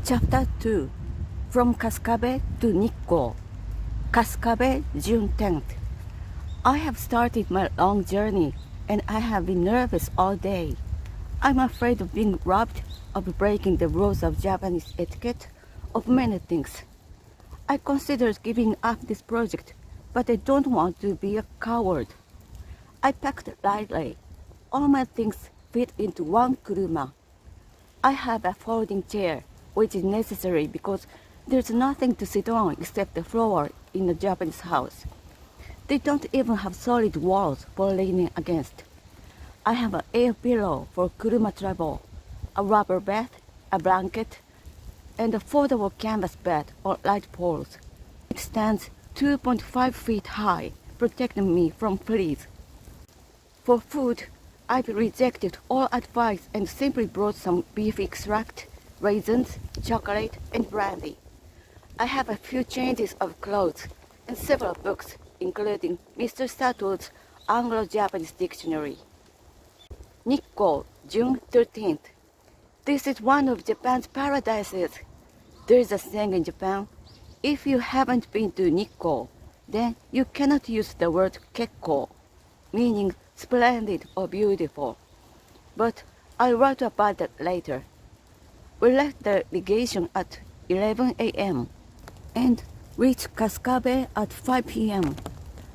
Chapter 2 From Kaskabe to Nikko. Kaskabe, June 10th. I have started my long journey and I have been nervous all day. I'm afraid of being robbed, of breaking the rules of Japanese etiquette, of many things. I considered giving up this project, but I don't want to be a coward. I packed lightly. All my things fit into one kuruma. I have a folding chair, which is necessary because there's nothing to sit on except the floor in a Japanese house. They don't even have solid walls for leaning against. I have an air pillow for kuruma travel, a rubber bed, a blanket, and a foldable canvas bed on light poles. It stands 2.5 feet high, protecting me from fleas. For food, I've rejected all advice and simply brought some beef extract, raisins, chocolate, and brandy. I have a few changes of clothes and several books, including Mr. Satow's Anglo-Japanese Dictionary. Nikko, June 13th. This is one of Japan's paradises. There is a saying in Japan, if you haven't been to Nikko, then you cannot use the word kekko, meaning splendid or beautiful. But I'll write about that later. We left the legation at 11 a.m. and reached Kaskabe at 5 p.m.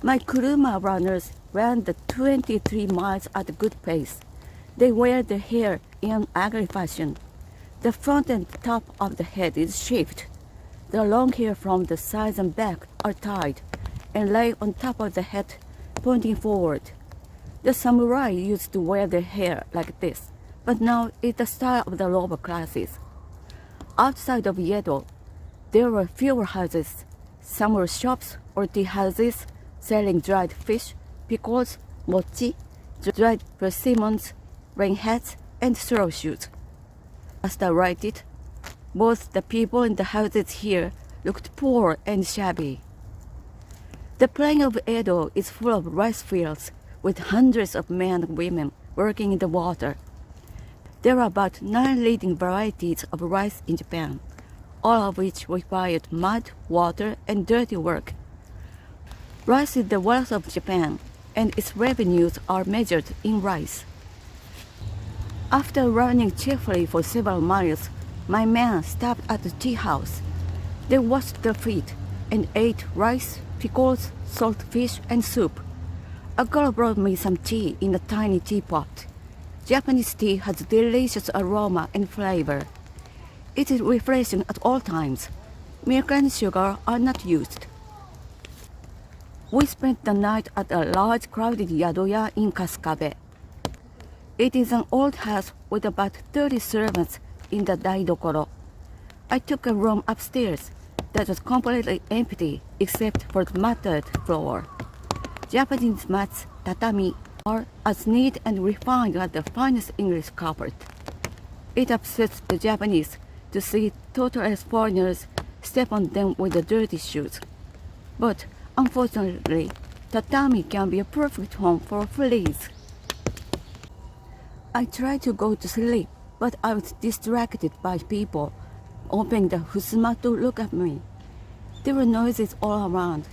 My kuruma runners ran the 23 miles at a good pace. They wear their hair in an ugly fashion. The front and top of the head is shaved. The long hair from the sides and back are tied and lay on top of the head, pointing forward. The samurai used to wear their hair like this, but now it's the style of the lower classes. Outside of Yedo, there were fewer houses. Some were shops or tea houses selling dried fish, pickles, mochi, dried persimmons, rain hats, and straw shoes. As I write it, both the people in the houses here looked poor and shabby. The plain of Edo is full of rice fields with hundreds of men and women working in the water. There are about 9 leading varieties of rice in Japan, all of which required mud, water, and dirty work. Rice is the wealth of Japan, and its revenues are measured in rice. After running cheerfully for several miles, my men stopped at the tea house. They washed their feet and ate rice, pickles, salt fish, and soup. A girl brought me some tea in a tiny teapot. Japanese tea has delicious aroma and flavor. It is refreshing at all times. Milk and sugar are not used. We spent the night at a large crowded yadoya in Kaskabe. It is an old house with about 30 servants in the daidokoro. I took a room upstairs that was completely empty except for the matted floor. Japanese mats, tatami, are as neat and refined as the finest English carpet. It upsets the Japanese to see toothless foreigners step on them with the dirty shoes. But unfortunately, tatami can be a perfect home for fleas. I tried to go to sleep, but I was distracted by people opening the fusuma to look at me. There were noises all around.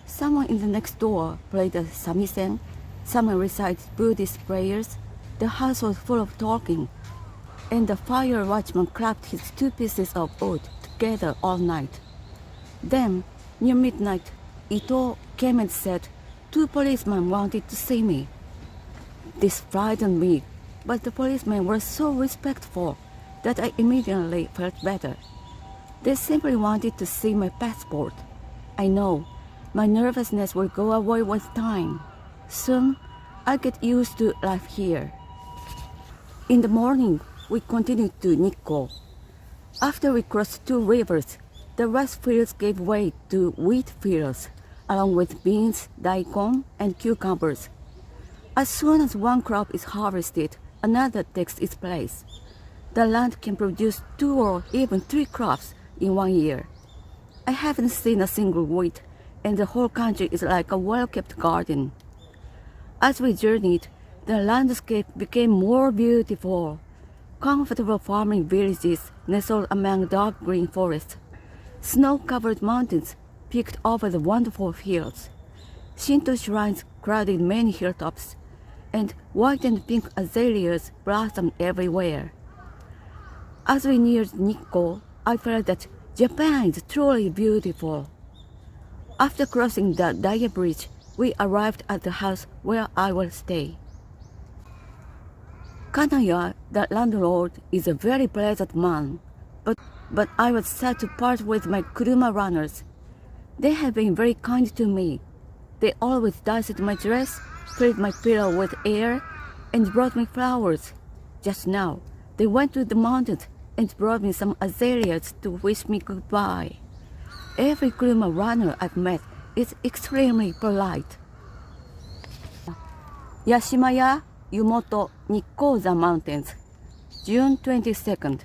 Someone in the next door played the samisen, someone recited Buddhist prayers. The house was full of talking, and the fire watchman clapped his 2 pieces of wood together all night. Then, near midnight, Ito came and said 2 policemen wanted to see me. This frightened me, but the policemen were so respectful that I immediately felt better. They simply wanted to see my passport. I know, my nervousness will go away with time. Soon, I'll get used to life here. In the morning, we continued to Nikko. After we crossed 2 rivers, the rice fields gave way to wheat fields, along with beans, daikon, and cucumbers. As soon as one crop is harvested, another takes its place. The land can produce 2 or even 3 crops in 1 year. I haven't seen a single wheat, and the whole country is like a well-kept garden. As we journeyed, the landscape became more beautiful. comfortable farming villages nestled among dark green forests, snow-covered mountains peeked over the wonderful hills, Shinto shrines crowded many hilltops, and white and pink azaleas blossomed everywhere. As we neared Nikko, I felt that Japan is truly beautiful. After crossing the Daya Bridge, we arrived at the house where I will stay. Kanaya, the landlord, is a very pleasant man, but I was sad to part with my kuruma runners. They have been very kind to me. They always dusted my dress, filled my pillow with air, and brought me flowers. Just now, they went to the mountains and brought me some azaleas to wish me goodbye. Every kuruma runner I've met is extremely polite. Yashimaya, Yumoto, Nikkoza Mountains, June 22nd.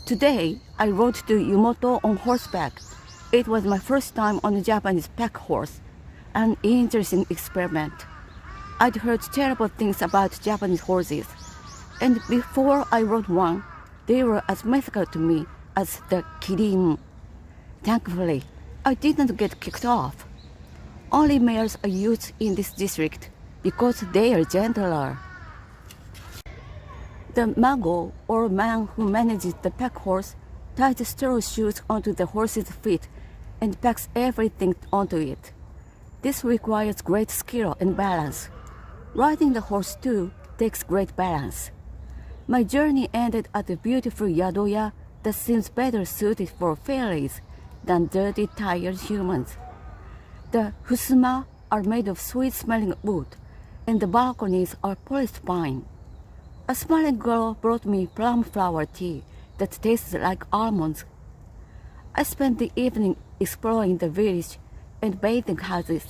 Today, I rode to Yumoto on horseback. It was my first time on a Japanese pack horse, an interesting experiment. I'd heard terrible things about Japanese horses, and before I rode one, they were as mythical to me as the kirin. Thankfully, I didn't get kicked off. Only males are used in this district because they are gentler. The mago, or man who manages the pack horse, ties straw shoes onto the horse's feet and packs everything onto it. This requires great skill and balance. Riding the horse too takes great balance. My journey ended at a beautiful yadoya that seems better suited for fairies than dirty, tired humans. The fusuma are made of sweet-smelling wood, and the balconies are polished pine. A smiling girl brought me plum flower tea that tastes like almonds. I spent the evening exploring the village and bathing houses.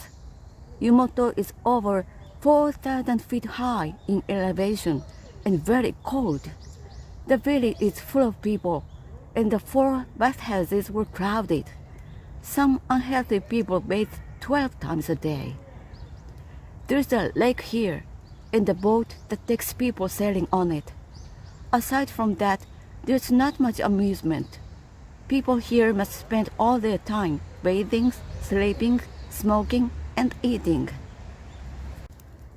Yumoto is over 4,000 feet high in elevation and very cold. The village is full of people, and the 4 bathhouses were crowded. Some unhealthy people bathe 12 times a day. There's a lake here, and a boat that takes people sailing on it. Aside from that, there's not much amusement. People here must spend all their time bathing, sleeping, smoking, and eating.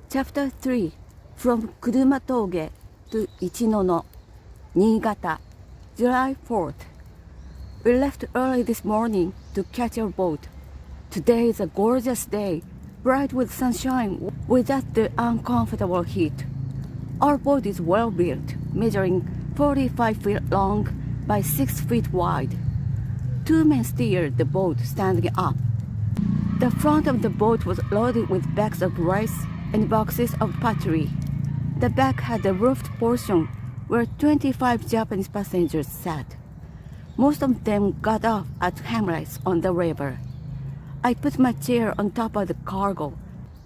Chapter 3. From Kuruma-Toge to Ichinono, Niigata, July 4th. We left early this morning to catch our boat. Today is a gorgeous day, bright with sunshine without the uncomfortable heat. Our boat is well built, measuring 45 feet long by 6 feet wide. 2 men steered the boat standing up. The front of the boat was loaded with bags of rice and boxes of pottery. The back had a roofed portion where 25 Japanese passengers sat. Most of them got off at hamlets on the river. I put my chair on top of the cargo,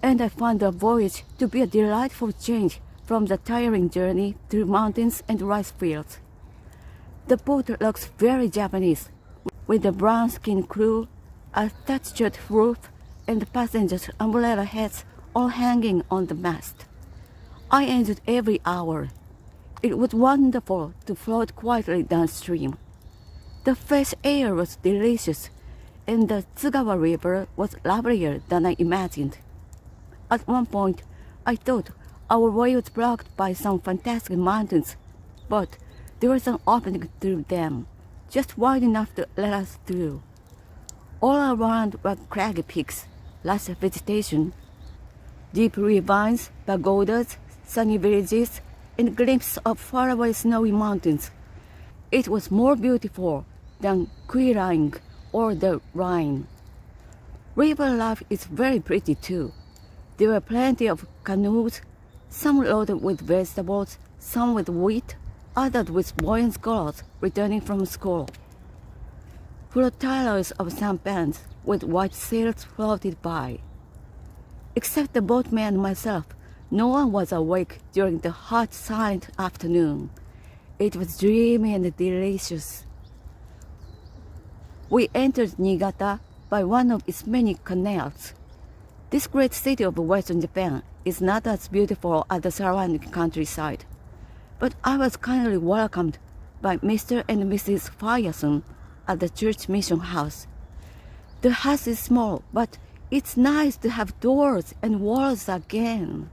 and I found the voyage to be a delightful change from the tiring journey through mountains and rice fields. The boat looks very Japanese, with a brown-skinned crew, a thatched roof, and passengers' umbrella heads all hanging on the mast. I enjoyed every hour. It was wonderful to float quietly downstream. The fresh air was delicious, and the Tsugawa River was lovelier than I imagined. At one point, I thought our way was blocked by some fantastic mountains, but there was an opening through them, just wide enough to let us through. All around were craggy peaks, lush vegetation, deep ravines, pagodas, sunny villages, and glimpses of faraway snowy mountains. It was more beautiful than Quiring or the Rhine. River life is very pretty too. There were plenty of canoes, some loaded with vegetables, some with wheat, others with boys and girls returning from school. Flotillas of sampans with white sails floated by. Except the boatman and myself, no one was awake during the hot, silent afternoon. It was dreamy and delicious. We entered Niigata by one of its many canals. This great city of western Japan is not as beautiful as the surrounding countryside. but I was kindly welcomed by Mr. and Mrs. Fyerson at the church mission house. The house is small, but it's nice to have doors and walls again.